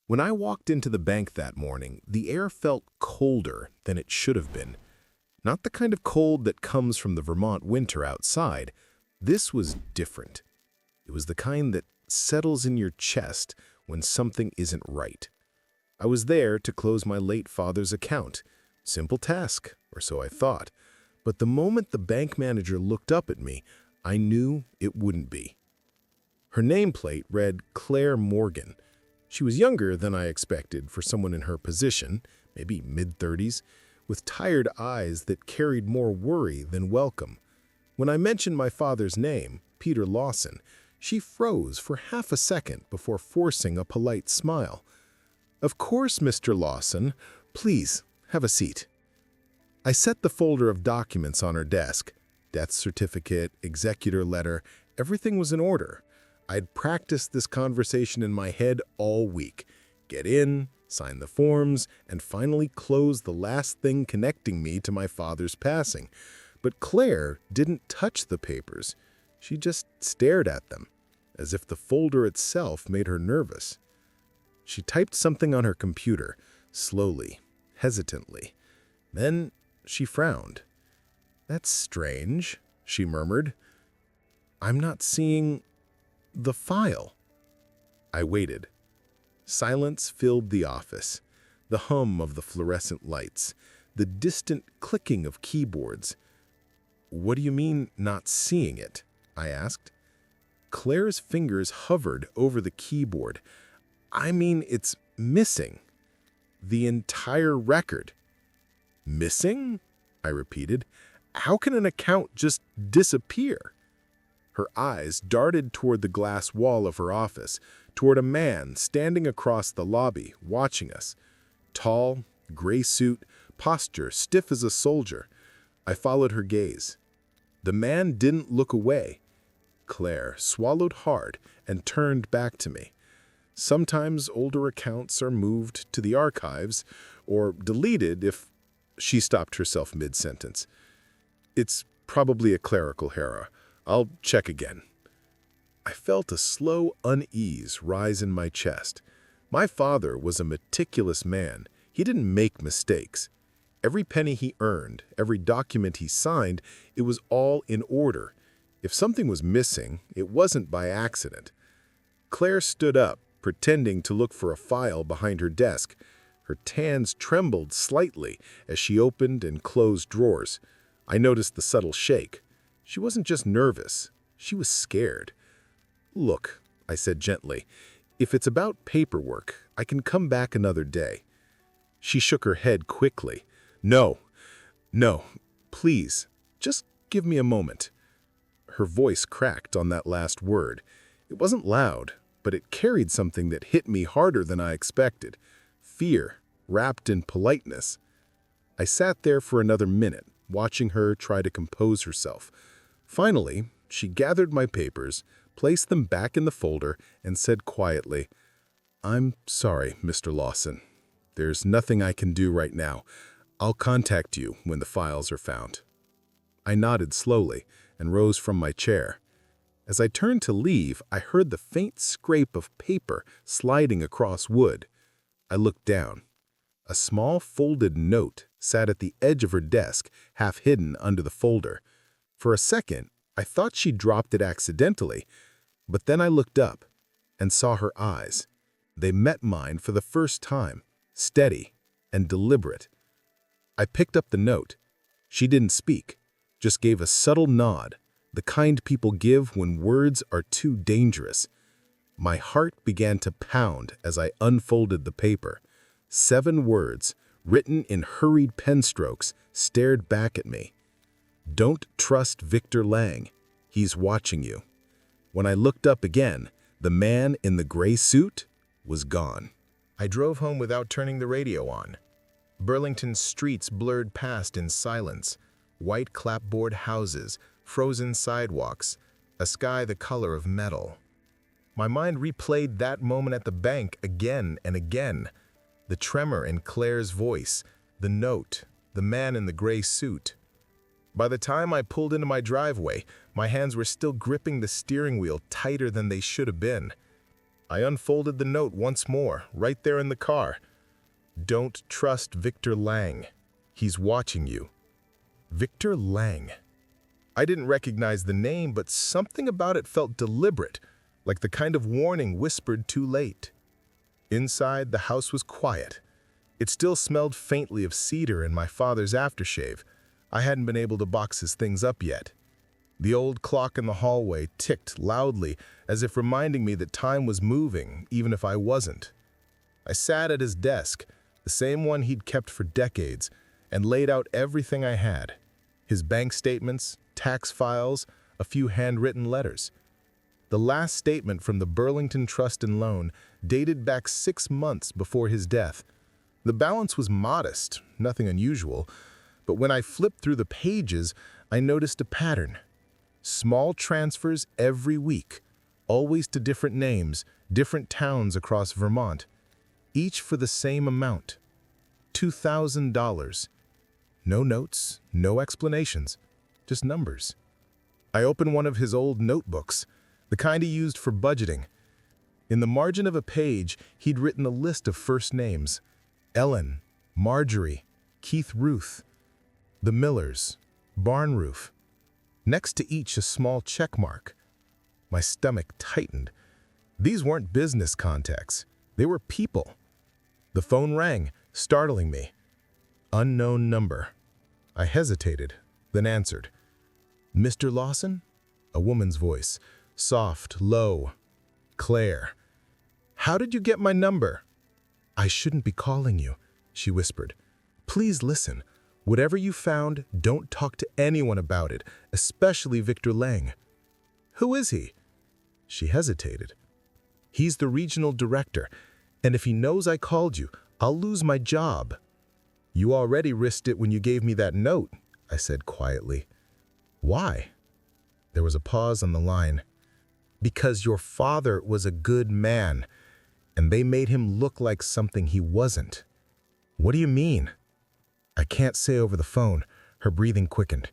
When I walked into the bank that morning, the air felt colder than it should have been. Not the kind of cold that comes from the Vermont winter outside. This was different. It was the kind that settles in your chest when something isn't right. I was there to close my late father's account. Simple task, or so I thought. But the moment the bank manager looked up at me, I knew it wouldn't be. Her nameplate read Claire Morgan. She was younger than I expected for someone in her position, maybe mid-30s, with tired eyes that carried more worry than welcome. When I mentioned my father's name, Peter Lawson, she froze for half a second before forcing a polite smile. "Of course, Mr. Lawson. Please, have a seat." I set the folder of documents on her desk. Death certificate, executor letter, everything was in order. I'd practiced this conversation in my head all week. Get in, sign the forms, and finally close the last thing connecting me to my father's passing. But Claire didn't touch the papers. She just stared at them, as if the folder itself made her nervous. She typed something on her computer, slowly, hesitantly. Then she frowned. "That's strange," she murmured. "I'm not seeing the file." I waited. Silence filled the office, the hum of the fluorescent lights, the distant clicking of keyboards. "What do you mean, not seeing it?" I asked. Claire's fingers hovered over the keyboard. "I mean, it's missing. The entire record." "Missing?" I repeated. "How can an account just disappear?" Her eyes darted toward the glass wall of her office, toward a man standing across the lobby, watching us. Tall, gray suit, posture stiff as a soldier. I followed her gaze. The man didn't look away. Claire swallowed hard and turned back to me. Sometimes older accounts are moved to the archives or deleted if... She stopped herself mid-sentence. "It's probably a clerical error. I'll check again." I felt a slow unease rise in my chest. My father was a meticulous man. He didn't make mistakes. Every penny he earned, every document he signed, it was all in order. If something was missing, it wasn't by accident. Claire stood up, pretending to look for a file behind her desk. Her hands trembled slightly as she opened and closed drawers. I noticed the subtle shake. She wasn't just nervous, she was scared. "Look," I said gently, "if it's about paperwork, I can come back another day." She shook her head quickly. No, please, just give me a moment." Her voice cracked on that last word. It wasn't loud, but it carried something that hit me harder than I expected. Fear, wrapped in politeness. I sat there for another minute, watching her try to compose herself. Finally, she gathered my papers, placed them back in the folder, and said quietly, "I'm sorry, Mr. Lawson. There's nothing I can do right now. I'll contact you when the files are found." I nodded slowly and rose from my chair. As I turned to leave, I heard the faint scrape of paper sliding across wood. I looked down. A small folded note sat at the edge of her desk, half hidden under the folder. For a second, I thought she dropped it accidentally, but then I looked up and saw her eyes. They met mine for the first time, steady and deliberate. I picked up the note. She didn't speak, just gave a subtle nod, the kind people give when words are too dangerous. My heart began to pound as I unfolded the paper. 7 words, written in hurried pen strokes, stared back at me. "Don't trust Victor Lang. He's watching you." When I looked up again, the man in the gray suit was gone. I drove home without turning the radio on. Burlington's streets blurred past in silence. White clapboard houses, frozen sidewalks, a sky the color of metal. My mind replayed that moment at the bank again and again. The tremor in Claire's voice, the note, the man in the gray suit. By the time I pulled into my driveway, my hands were still gripping the steering wheel tighter than they should have been. I unfolded the note once more, right there in the car. Don't trust Victor Lang. He's watching you. Victor Lang. I didn't recognize the name, but something about it felt deliberate, like the kind of warning whispered too late. Inside, the house was quiet. It still smelled faintly of cedar and my father's aftershave. I hadn't been able to box his things up yet. The old clock in the hallway ticked loudly, as if reminding me that time was moving, even if I wasn't. I sat at his desk, the same one he'd kept for decades, and laid out everything I had. His bank statements, tax files, a few handwritten letters. The last statement from the Burlington Trust and Loan dated back 6 months before his death. The balance was modest, nothing unusual, but when I flipped through the pages, I noticed a pattern. Small transfers every week, always to different names, different towns across Vermont, each for the same amount, $2,000. No notes, no explanations, just numbers. I opened one of his old notebooks, the kind he used for budgeting. In the margin of a page, he'd written a list of first names: Ellen, Marjorie, Keith Ruth, the Millers, Barn Roof. Next to each, a small check mark. My stomach tightened. These weren't business contacts. They were people. The phone rang, startling me. Unknown number. I hesitated, then answered. Mr. Lawson? A woman's voice, soft, low. Claire. How did you get my number? I shouldn't be calling you, she whispered. Please listen. Whatever you found, don't talk to anyone about it, especially Victor Lang. Who is he? She hesitated. He's the regional director, and if he knows I called you, I'll lose my job. You already risked it when you gave me that note, I said quietly. Why? There was a pause on the line. Because your father was a good man, and they made him look like something he wasn't. What do you mean? I can't say over the phone. Her breathing quickened.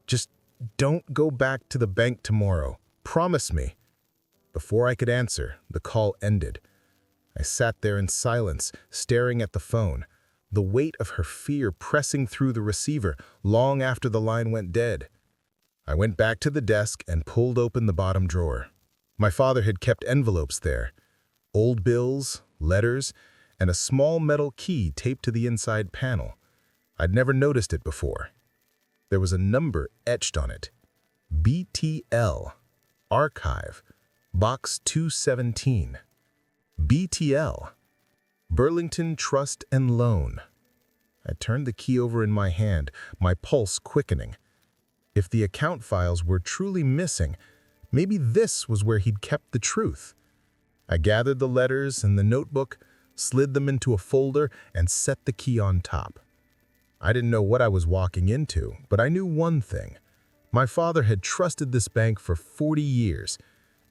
Just don't go back to the bank tomorrow. Promise me. Before I could answer, the call ended. I sat there in silence, staring at the phone, the weight of her fear pressing through the receiver long after the line went dead. I went back to the desk and pulled open the bottom drawer. My father had kept envelopes there, old bills, letters, and a small metal key taped to the inside panel. I'd never noticed it before. There was a number etched on it. BTL, Archive, Box 217. BTL, Burlington Trust and Loan. I turned the key over in my hand, my pulse quickening. If the account files were truly missing, maybe this was where he'd kept the truth. I gathered the letters and the notebook, slid them into a folder, and set the key on top. I didn't know what I was walking into, but I knew one thing. My father had trusted this bank for 40 years,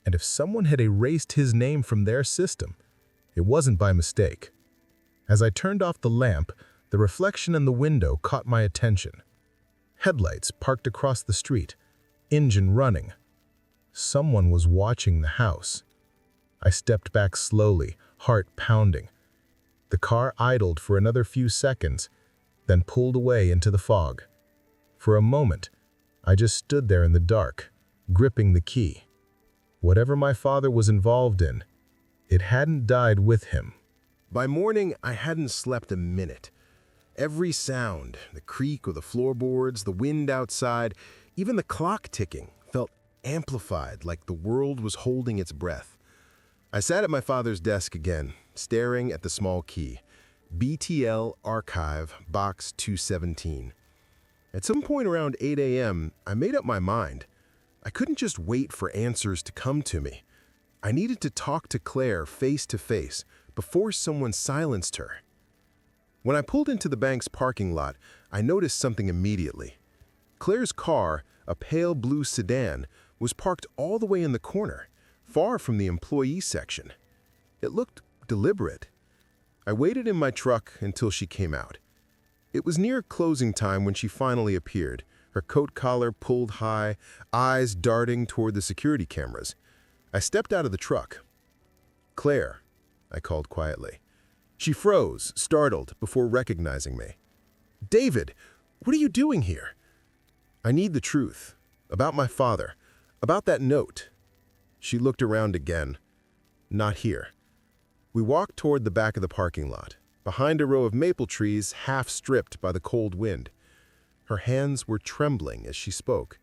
and if someone had erased his name from their system, it wasn't by mistake. As I turned off the lamp, the reflection in the window caught my attention. Headlights parked across the street, engine running. Someone was watching the house. I stepped back slowly, heart pounding. The car idled for another few seconds, then pulled away into the fog. For a moment, I just stood there in the dark, gripping the key. Whatever my father was involved in, it hadn't died with him. By morning, I hadn't slept a minute. Every sound, the creak of the floorboards, the wind outside, even the clock ticking, felt amplified like the world was holding its breath. I sat at my father's desk again, staring at the small key. BTL Archive, Box 217. At some point around 8 a.m., I made up my mind. I couldn't just wait for answers to come to me. I needed to talk to Claire face to face before someone silenced her. When I pulled into the bank's parking lot, I noticed something immediately. Claire's car, a pale blue sedan, was parked all the way in the corner, far from the employee section. It looked deliberate. I waited in my truck until she came out. It was near closing time when she finally appeared, her coat collar pulled high, eyes darting toward the security cameras. I stepped out of the truck. "Claire," I called quietly. She froze, startled, before recognizing me. "David, what are you doing here?" "I need the truth. About my father. About that note." She looked around again. "Not here." We walked toward the back of the parking lot, behind a row of maple trees half stripped by the cold wind. Her hands were trembling as she spoke.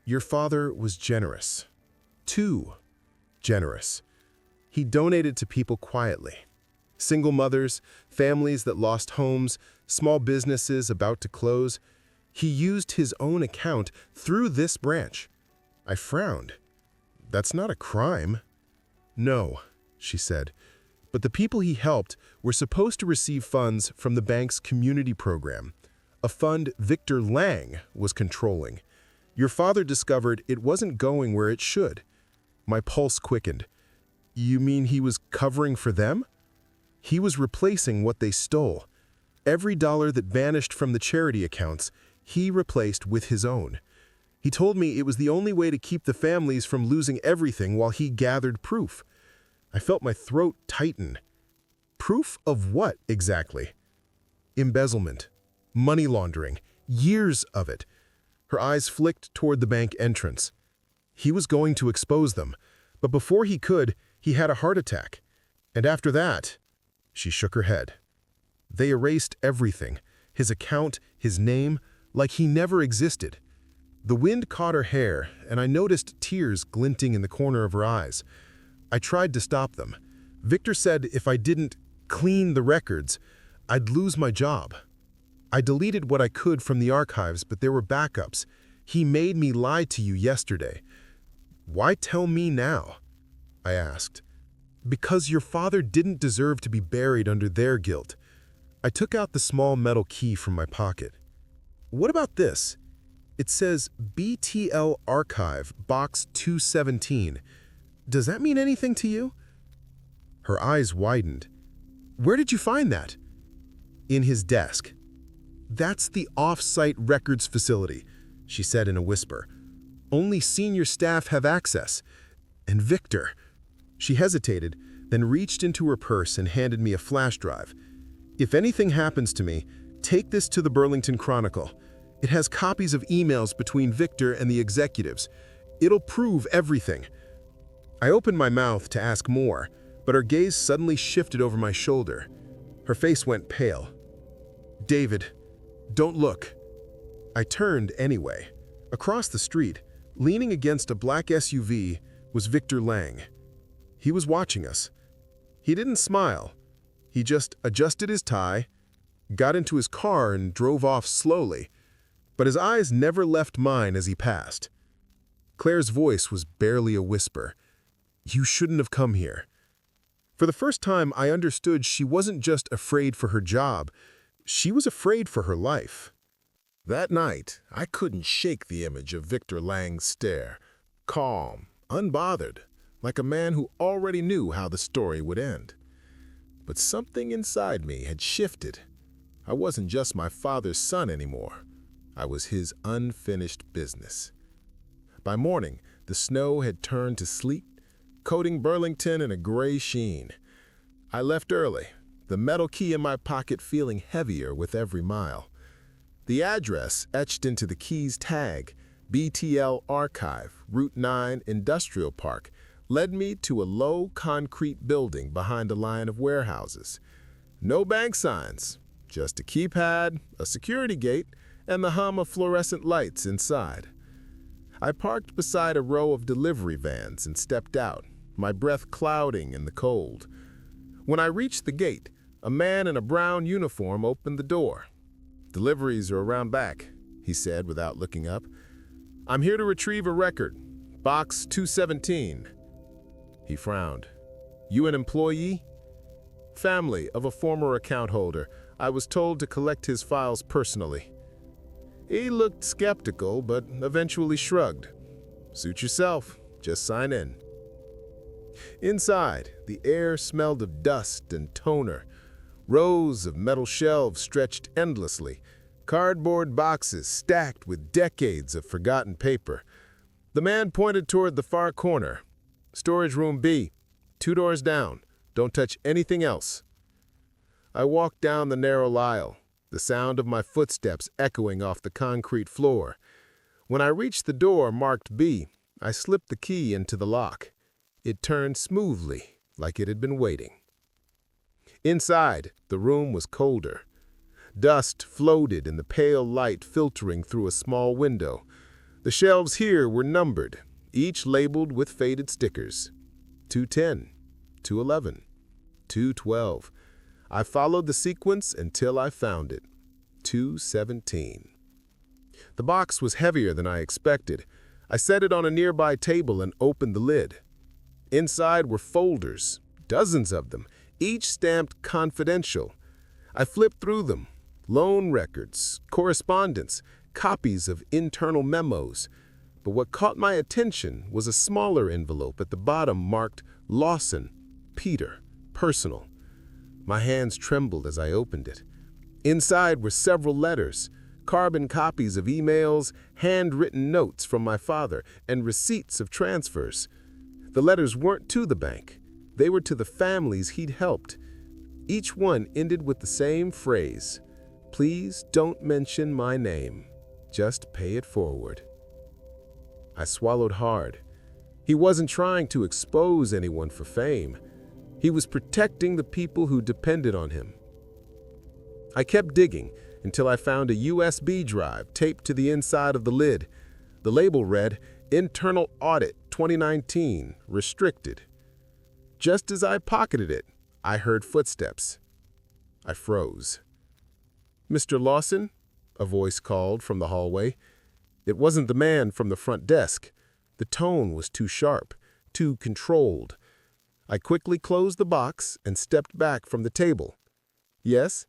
"Your father was generous. Too generous. He donated to people quietly. Single mothers, families that lost homes, small businesses about to close. He used his own account through this branch." I frowned. "That's not a crime." "No," she said, "but the people he helped were supposed to receive funds from the bank's community program, a fund Victor Lang was controlling. Your father discovered it wasn't going where it should." My pulse quickened. "You mean he was covering for them?" "He was replacing what they stole. Every dollar that vanished from the charity accounts, he replaced with his own. He told me it was the only way to keep the families from losing everything while he gathered proof." I felt my throat tighten. "Proof of what, exactly?" "Embezzlement. Money laundering. Years of it." Her eyes flicked toward the bank entrance. "He was going to expose them, but before he could, he had a heart attack. And after that," she shook her head, "they erased everything, his account, his name, like he never existed." The wind caught her hair, and I noticed tears glinting in the corner of her eyes. I tried to stop them. Victor said if I didn't clean the records, I'd lose my job. I deleted what I could from the archives, but there were backups. He made me lie to you yesterday. "Why tell me now?" I asked. "Because your father didn't deserve to be buried under their guilt." I took out the small metal key from my pocket. "What about this? It says BTL Archive, Box 217. Does that mean anything to you?" Her eyes widened. "Where did you find that?" "In his desk." "That's the off-site records facility," she said in a whisper. "Only senior staff have access. And Victor..." She hesitated, then reached into her purse and handed me a flash drive. "If anything happens to me, take this to the Burlington Chronicle. It has copies of emails between Victor and the executives. It'll prove everything." I opened my mouth to ask more, but her gaze suddenly shifted over my shoulder. Her face went pale. "David, don't look." I turned anyway. Across the street, leaning against a black SUV, was Victor Lang. He was watching us. He didn't smile. He just adjusted his tie, got into his car and drove off slowly, but his eyes never left mine as he passed. Claire's voice was barely a whisper. "You shouldn't have come here." For the first time, I understood she wasn't just afraid for her job. She was afraid for her life. That night, I couldn't shake the image of Victor Lang's stare, calm, unbothered, like a man who already knew how the story would end. But something inside me had shifted. I wasn't just my father's son anymore. I was his unfinished business. By morning, the snow had turned to sleet, coating Burlington in a gray sheen. I left early, the metal key in my pocket feeling heavier with every mile. The address etched into the key's tag, BTL Archive, Route 9 Industrial Park, led me to a low concrete building behind a line of warehouses. No bank signs, just a keypad, a security gate, and the hum of fluorescent lights inside. I parked beside a row of delivery vans and stepped out, my breath clouding in the cold. When I reached the gate, a man in a brown uniform opened the door. "Deliveries are around back," he said without looking up. "I'm here to retrieve a record, Box 217. He frowned. "You an employee?" "Family of a former account holder. I was told to collect his files personally." He looked skeptical, but eventually shrugged. "Suit yourself. Just sign in." Inside, the air smelled of dust and toner. Rows of metal shelves stretched endlessly, cardboard boxes stacked with decades of forgotten paper. The man pointed toward the far corner. "Storage room B, 2 doors down. Don't touch anything else." I walked down the narrow aisle, the sound of my footsteps echoing off the concrete floor. When I reached the door marked B, I slipped the key into the lock. It turned smoothly, like it had been waiting. Inside, the room was colder. Dust floated in the pale light filtering through a small window. The shelves here were numbered, each labeled with faded stickers. 210, 211, 212. I followed the sequence until I found it. 217. The box was heavier than I expected. I set it on a nearby table and opened the lid. Inside were folders, dozens of them, each stamped confidential. I flipped through them. Loan records, correspondence, copies of internal memos. But what caught my attention was a smaller envelope at the bottom marked Lawson, Peter, Personal. My hands trembled as I opened it. Inside were several letters, carbon copies of emails, handwritten notes from my father, and receipts of transfers. The letters weren't to the bank. They were to the families he'd helped. Each one ended with the same phrase, "Please don't mention my name. Just pay it forward." I swallowed hard. He wasn't trying to expose anyone for fame. He was protecting the people who depended on him. I kept digging until I found a USB drive taped to the inside of the lid. The label read, "Internal Audit 2019, Restricted." Just as I pocketed it, I heard footsteps. I froze. "Mr. Lawson?" a voice called from the hallway. It wasn't the man from the front desk. The tone was too sharp, too controlled. I quickly closed the box and stepped back from the table. "Yes?"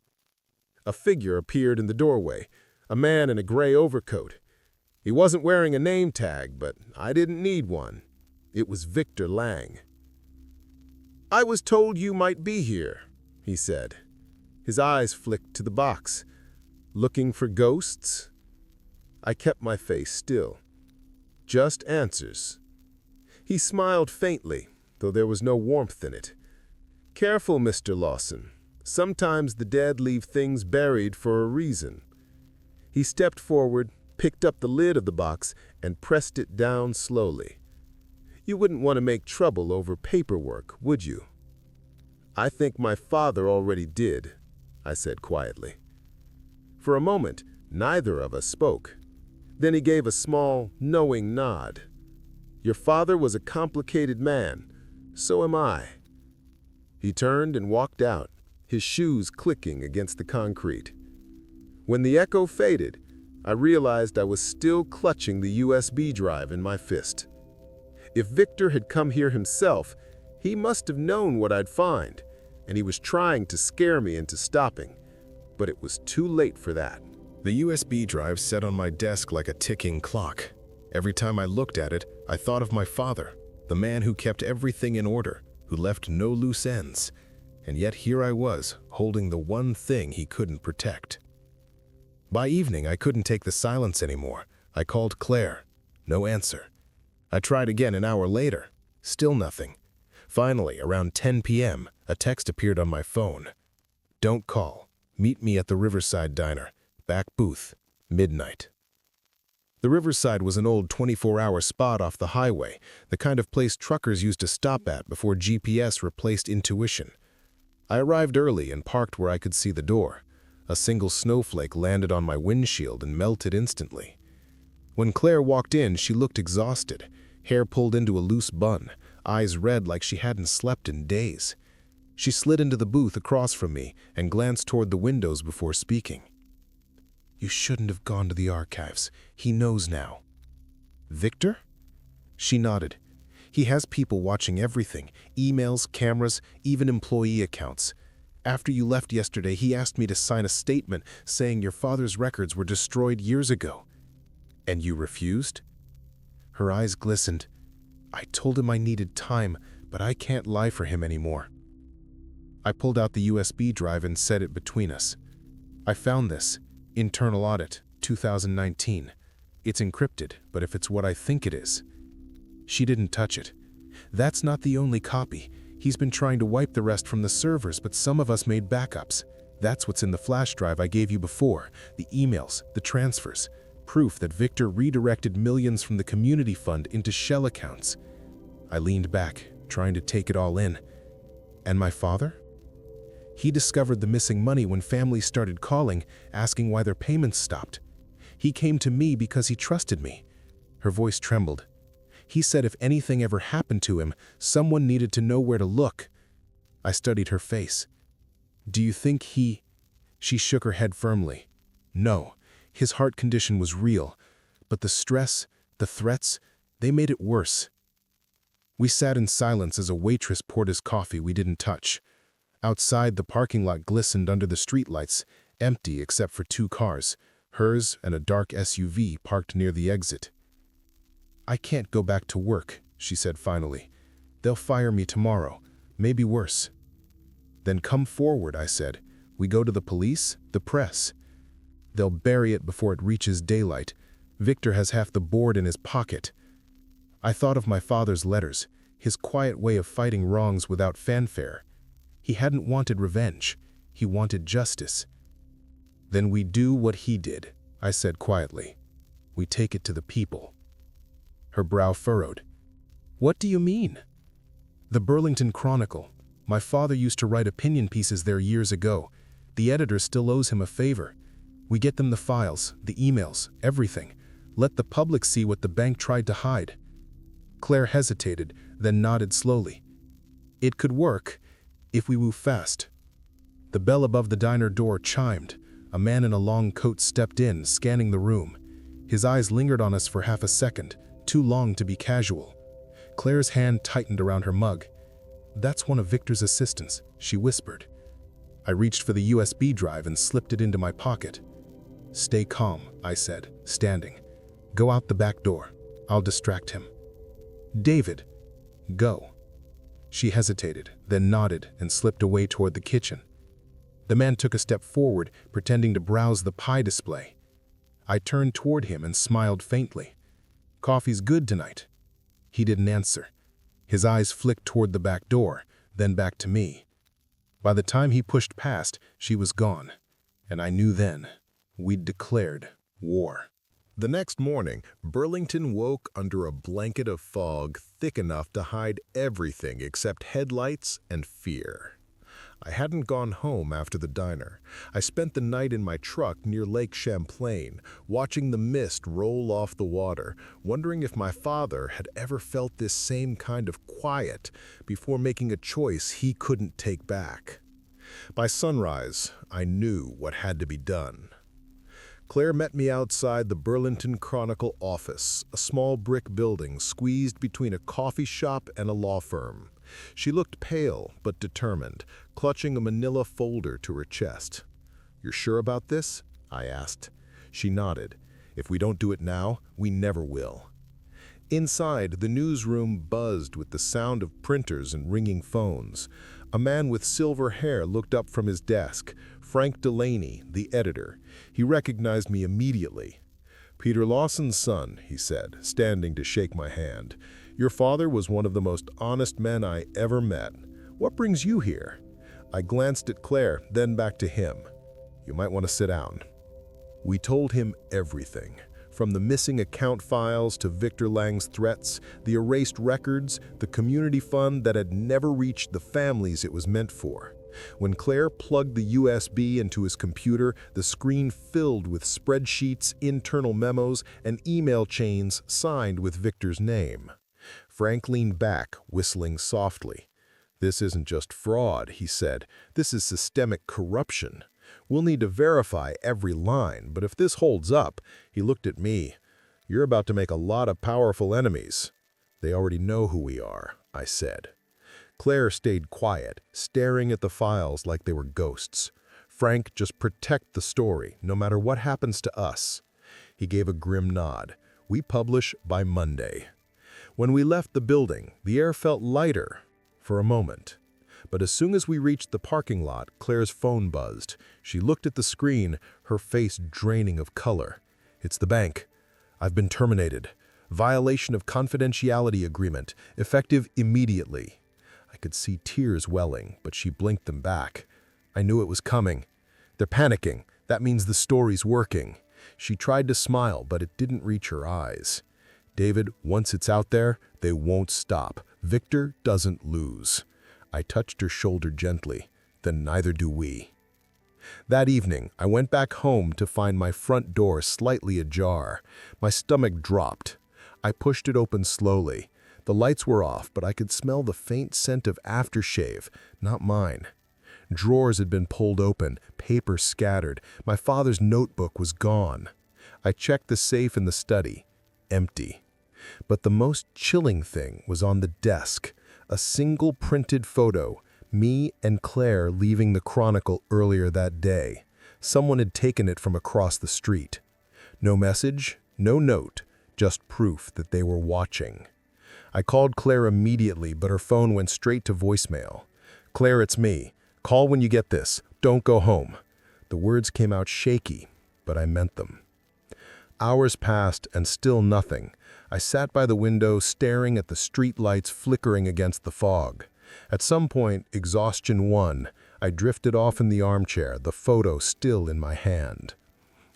A figure appeared in the doorway, a man in a gray overcoat. He wasn't wearing a name tag, but I didn't need one. It was Victor Lang. "I was told you might be here," he said. His eyes flicked to the box. "Looking for ghosts?" I kept my face still. "Just answers." He smiled faintly, though there was no warmth in it. "Careful, Mr. Lawson. Sometimes the dead leave things buried for a reason." He stepped forward, picked up the lid of the box, and pressed it down slowly. "You wouldn't want to make trouble over paperwork, would you?" "I think my father already did," I said quietly. For a moment, neither of us spoke. Then he gave a small, knowing nod. "Your father was a complicated man. So am I." He turned and walked out, his shoes clicking against the concrete. When the echo faded, I realized I was still clutching the USB drive in my fist. If Victor had come here himself, he must have known what I'd find, and he was trying to scare me into stopping. But it was too late for that. The USB drive sat on my desk like a ticking clock. Every time I looked at it, I thought of my father, the man who kept everything in order, who left no loose ends. And yet here I was, holding the one thing he couldn't protect. By evening, I couldn't take the silence anymore. I called Claire. No answer. I tried again an hour later. Still nothing. Finally, around 10 p.m., a text appeared on my phone. "Don't call. Meet me at the Riverside Diner. Back booth. Midnight." The Riverside was an old 24-hour spot off the highway, the kind of place truckers used to stop at before GPS replaced intuition. I arrived early and parked where I could see the door. A single snowflake landed on my windshield and melted instantly. When Claire walked in, she looked exhausted, hair pulled into a loose bun, eyes red like she hadn't slept in days. She slid into the booth across from me and glanced toward the windows before speaking. "You shouldn't have gone to the archives. He knows now." "Victor?" She nodded. "He has people watching everything, emails, cameras, even employee accounts. After you left yesterday, he asked me to sign a statement saying your father's records were destroyed years ago." "And you refused?" Her eyes glistened. "I told him I needed time, but I can't lie for him anymore." I pulled out the USB drive and set it between us. "I found this. Internal Audit, 2019. It's encrypted, but if it's what I think it is." She didn't touch it. "That's not the only copy. He's been trying to wipe the rest from the servers, but some of us made backups. That's what's in the flash drive I gave you before, the emails, the transfers, proof that Victor redirected millions from the community fund into shell accounts. I leaned back, trying to take it all in. And my father? He discovered the missing money when families started calling, asking why their payments stopped. He came to me because he trusted me. Her voice trembled. He said if anything ever happened to him, someone needed to know where to look. I studied her face. Do you think he... She shook her head firmly. No, his heart condition was real, but the stress, the threats, they made it worse. We sat in silence as a waitress poured us coffee we didn't touch. Outside, the parking lot glistened under the streetlights, empty except for 2 cars, hers and a dark SUV parked near the exit. I can't go back to work, she said finally. They'll fire me tomorrow, maybe worse. Then come forward, I said. We go to the police, the press. They'll bury it before it reaches daylight. Victor has half the board in his pocket. I thought of my father's letters, his quiet way of fighting wrongs without fanfare. He hadn't wanted revenge. He wanted justice. Then we do what he did, I said quietly. We take it to the people. Her brow furrowed. What do you mean? The Burlington Chronicle. My father used to write opinion pieces there years ago. The editor still owes him a favor. We get them the files, the emails, everything. Let the public see what the bank tried to hide. Claire hesitated, then nodded slowly. It could work, if we move fast. The bell above the diner door chimed. A man in a long coat stepped in, scanning the room. His eyes lingered on us for half a second, too long to be casual. Claire's hand tightened around her mug. That's one of Victor's assistants, she whispered. I reached for the USB drive and slipped it into my pocket. Stay calm, I said, standing. Go out the back door. I'll distract him. David, go. She hesitated, then nodded and slipped away toward the kitchen. The man took a step forward, pretending to browse the pie display. I turned toward him and smiled faintly. Coffee's good tonight. He didn't answer. His eyes flicked toward the back door, then back to me. By the time he pushed past, she was gone, and I knew then we'd declared war. The next morning, Burlington woke under a blanket of fog thick enough to hide everything except headlights and fear. I hadn't gone home after the diner. I spent the night in my truck near Lake Champlain, watching the mist roll off the water, wondering if my father had ever felt this same kind of quiet before making a choice he couldn't take back. By sunrise, I knew what had to be done. Claire met me outside the Burlington Chronicle office, a small brick building squeezed between a coffee shop and a law firm. She looked pale but determined, clutching a manila folder to her chest. "You're sure about this?" I asked. She nodded. "If we don't do it now, we never will." Inside, the newsroom buzzed with the sound of printers and ringing phones. A man with silver hair looked up from his desk, Frank Delaney, the editor. He recognized me immediately. "Peter Lawson's son," he said, standing to shake my hand. "Your father was one of the most honest men I ever met. What brings you here?" I glanced at Claire, then back to him. "You might want to sit down." We told him everything. From the missing account files to Victor Lang's threats, the erased records, the community fund that had never reached the families it was meant for. When Claire plugged the USB into his computer, the screen filled with spreadsheets, internal memos, and email chains signed with Victor's name. Frank leaned back, whistling softly. "This isn't just fraud," he said. "This is systemic corruption. We'll need to verify every line, but if this holds up," he looked at me, "you're about to make a lot of powerful enemies." "They already know who we are," I said. Claire stayed quiet, staring at the files like they were ghosts. "Frank, just protect the story, no matter what happens to us." He gave a grim nod. "We publish by Monday." When we left the building, the air felt lighter for a moment. But as soon as we reached the parking lot, Claire's phone buzzed. She looked at the screen, her face draining of color. "It's the bank. I've been terminated. Violation of confidentiality agreement, effective immediately." I could see tears welling, but she blinked them back. I knew it was coming. They're panicking. That means the story's working. She tried to smile, but it didn't reach her eyes. David, once it's out there, they won't stop. Victor doesn't lose. I touched her shoulder gently. Then neither do we. That evening, I went back home to find my front door slightly ajar. My stomach dropped. I pushed it open slowly. The lights were off, but I could smell the faint scent of aftershave, not mine. Drawers had been pulled open, paper scattered. My father's notebook was gone. I checked the safe in the study. Empty. But the most chilling thing was on the desk. A single printed photo. Me and Claire leaving the Chronicle earlier that day. Someone had taken it from across the street. No message, no note, just proof that they were watching. I called Claire immediately, but her phone went straight to voicemail. "Claire, it's me. Call when you get this. Don't go home." The words came out shaky, but I meant them. Hours passed and still nothing. I sat by the window staring at the street lights flickering against the fog. At some point, exhaustion won. I drifted off in the armchair, the photo still in my hand.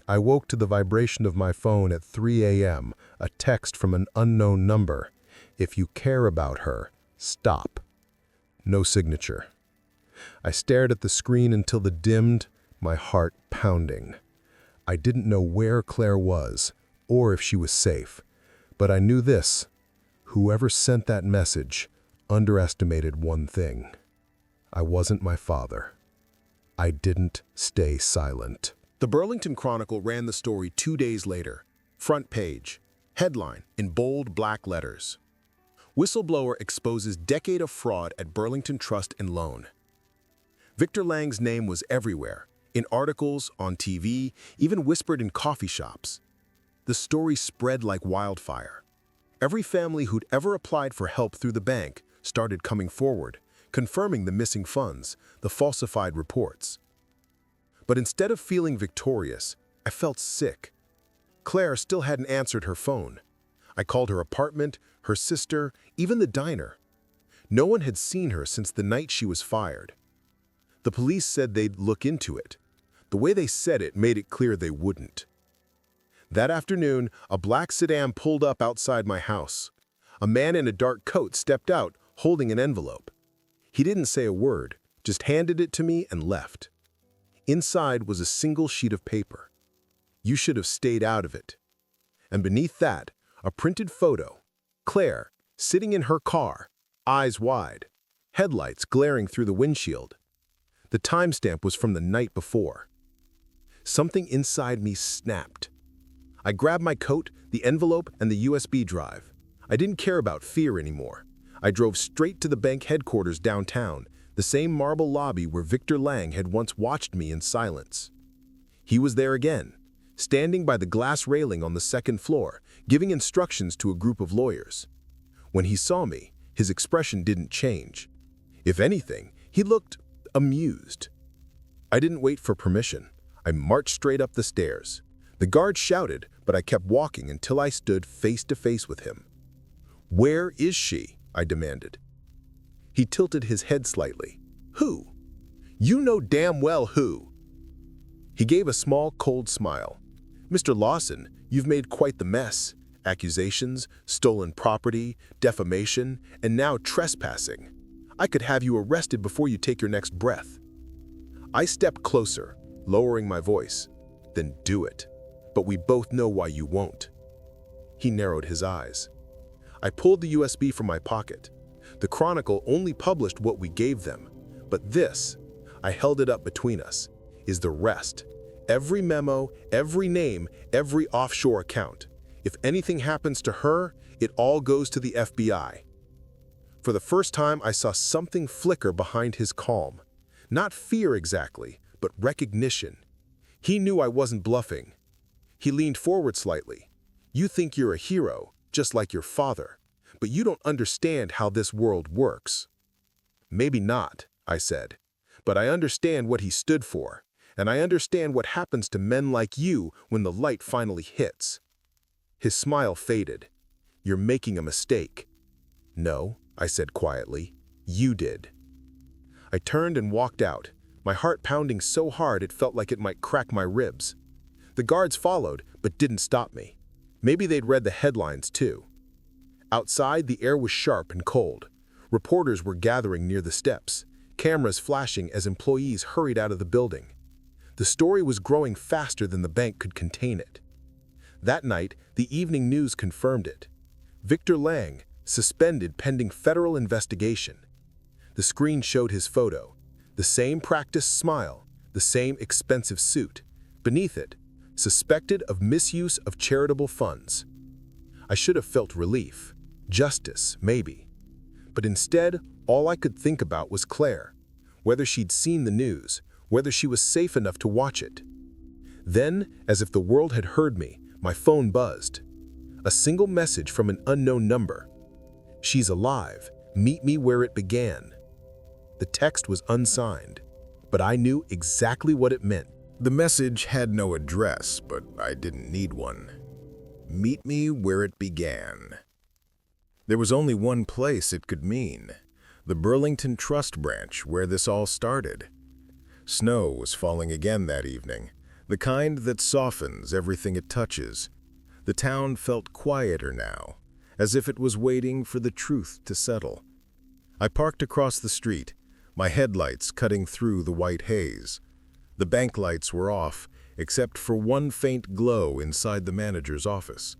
I woke to the vibration of my phone at 3 a.m., a text from an unknown number. "If you care about her, stop." No signature. I stared at the screen until it dimmed, my heart pounding. I didn't know where Claire was, or if she was safe. But I knew this: whoever sent that message underestimated one thing. I wasn't my father. I didn't stay silent. The Burlington Chronicle ran the story 2 days later. Front page. Headline in bold black letters. Whistleblower exposes decade of fraud at Burlington Trust and Loan. Victor Lang's name was everywhere, in articles, on TV, even whispered in coffee shops. The story spread like wildfire. Every family who'd ever applied for help through the bank started coming forward, confirming the missing funds, the falsified reports. But instead of feeling victorious, I felt sick. Claire still hadn't answered her phone. I called her apartment, her sister, even the diner. No one had seen her since the night she was fired. The police said they'd look into it. The way they said it made it clear they wouldn't. That afternoon, a black sedan pulled up outside my house. A man in a dark coat stepped out, holding an envelope. He didn't say a word, just handed it to me and left. Inside was a single sheet of paper. "You should have stayed out of it." And beneath that, a printed photo. Claire, sitting in her car, eyes wide, headlights glaring through the windshield. The timestamp was from the night before. Something inside me snapped. I grabbed my coat, the envelope, and the USB drive. I didn't care about fear anymore. I drove straight to the bank headquarters downtown, the same marble lobby where Victor Lang had once watched me in silence. He was there again, standing by the glass railing on the second floor, giving instructions to a group of lawyers. When he saw me, his expression didn't change. If anything, he looked amused. I didn't wait for permission. I marched straight up the stairs. The guard shouted, but I kept walking until I stood face to face with him. "Where is she?" I demanded. He tilted his head slightly. "Who?" "You know damn well who." He gave a small, cold smile. "Mr. Lawson, you've made quite the mess. Accusations, stolen property, defamation, and now trespassing. I could have you arrested before you take your next breath." I stepped closer, lowering my voice. "Then do it. But we both know why you won't." He narrowed his eyes. I pulled the USB from my pocket. The Chronicle only published what we gave them. But this, I held it up between us, is the rest. Every memo, every name, every offshore account. If anything happens to her, it all goes to the FBI. For the first time, I saw something flicker behind his calm. Not fear exactly, but recognition. He knew I wasn't bluffing. He leaned forward slightly. "You think you're a hero, just like your father, but you don't understand how this world works." "Maybe not," I said, "but I understand what he stood for, and I understand what happens to men like you when the light finally hits." His smile faded. "You're making a mistake." "No," I said quietly. You did." I turned and walked out, my heart pounding so hard it felt like it might crack my ribs. The guards followed, but didn't stop me. Maybe they'd read the headlines too. Outside, the air was sharp and cold. Reporters were gathering near the steps, cameras flashing as employees hurried out of the building. The story was growing faster than the bank could contain it. That night, the evening news confirmed it. Victor Lang, suspended pending federal investigation. The screen showed his photo, the same practiced smile, the same expensive suit. Beneath it, suspected of misuse of charitable funds. I should have felt relief, justice, maybe. But instead, all I could think about was Claire, whether she'd seen the news, whether she was safe enough to watch it. Then, as if the world had heard me, my phone buzzed. A single message from an unknown number. "She's alive. Meet me where it began." The text was unsigned, but I knew exactly what it meant. The message had no address, but I didn't need one. Meet me where it began. There was only one place it could mean, the Burlington Trust branch where this all started. Snow was falling again that evening, the kind that softens everything it touches. The town felt quieter now, as if it was waiting for the truth to settle. I parked across the street, my headlights cutting through the white haze. The bank lights were off, except for one faint glow inside the manager's office.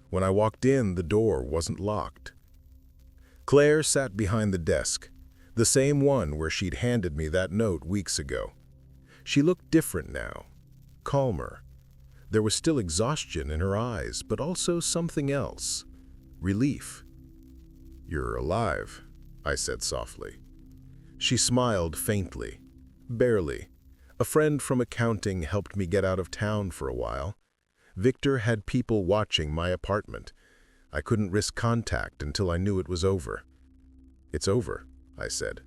When I walked in, the door wasn't locked. Claire sat behind the desk, the same one where she'd handed me that note weeks ago. She looked different now, calmer. There was still exhaustion in her eyes, but also something else, relief. "You're alive," I said softly. She smiled faintly, barely. A friend from accounting helped me get out of town for a while. Victor had people watching my apartment. I couldn't risk contact until I knew it was over. "It's over," I said.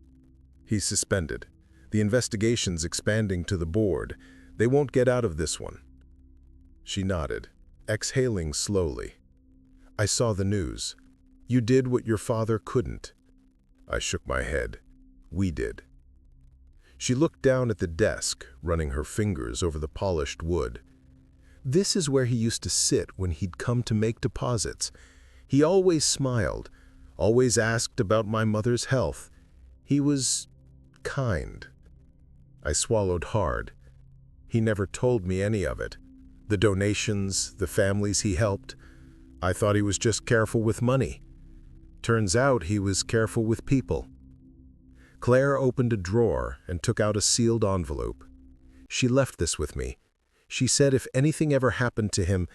"He's suspended. The investigation's expanding to the board. They won't get out of this one." She nodded, exhaling slowly. "I saw the news. You did what your father couldn't." I shook my head. "We did." She looked down at the desk, running her fingers over the polished wood. "This is where he used to sit when he'd come to make deposits. He always smiled, always asked about my mother's health. He was kind." I swallowed hard. He never told me any of it. The donations, the families he helped. I thought he was just careful with money. Turns out he was careful with people. Claire opened a drawer and took out a sealed envelope. "She left this with me. She said if anything ever happened to him,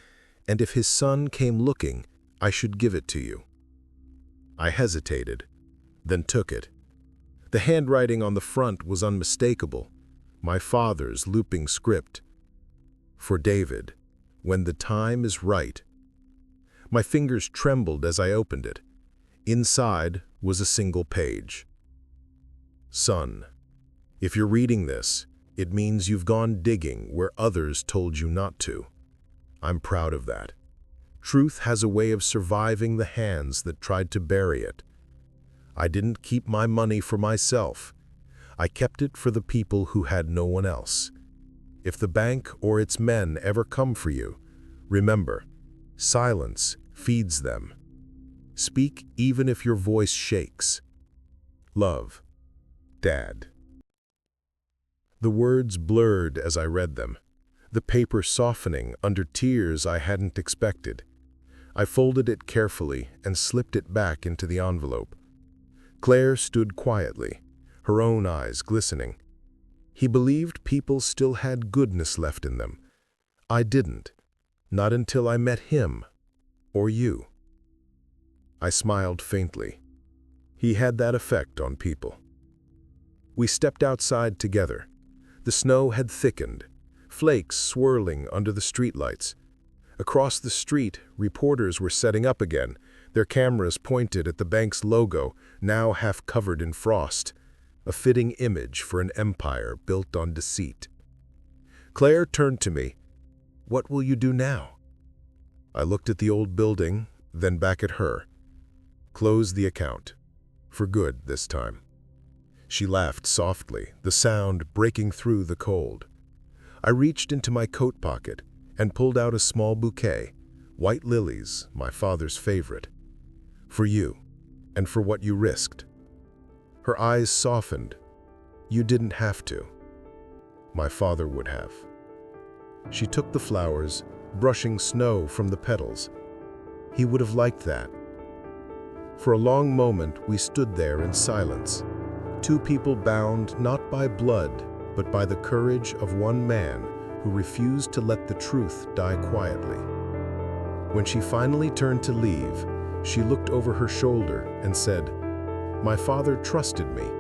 and if his son came looking, I should give it to you." I hesitated, then took it. The handwriting on the front was unmistakable, my father's looping script. "For David, when the time is right." My fingers trembled as I opened it. Inside was a single page. "Son, if you're reading this, it means you've gone digging where others told you not to. I'm proud of that. Truth has a way of surviving the hands that tried to bury it. I didn't keep my money for myself. I kept it for the people who had no one else. If the bank or its men ever come for you, remember, silence feeds them. Speak even if your voice shakes. Love, Dad." The words blurred as I read them, the paper softening under tears I hadn't expected. I folded it carefully and slipped it back into the envelope. Claire stood quietly, her own eyes glistening. He believed people still had goodness left in them. I didn't, not until I met him, or you. I smiled faintly. He had that effect on people. We stepped outside together. The snow had thickened, flakes swirling under the streetlights. Across the street, reporters were setting up again, their cameras pointed at the bank's logo, now half covered in frost, a fitting image for an empire built on deceit. Claire turned to me. "What will you do now?" I looked at the old building, then back at her. "Close the account. for good this time. She laughed softly, the sound breaking through the cold. I reached into my coat pocket and pulled out a small bouquet, white lilies, my father's favorite. For you, and for what you risked. Her eyes softened. You didn't have to. My father would have. She took the flowers, brushing snow from the petals. He would have liked that. For a long moment, we stood there in silence, two people bound not by blood, but by the courage of one man who refused to let the truth die quietly. When she finally turned to leave, she looked over her shoulder and said, "My father trusted me.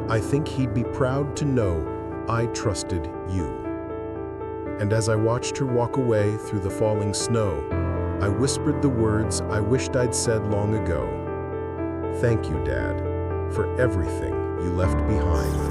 I think he'd be proud to know I trusted you." And as I watched her walk away through the falling snow, I whispered the words I wished I'd said long ago. Thank you, Dad, for everything you left behind.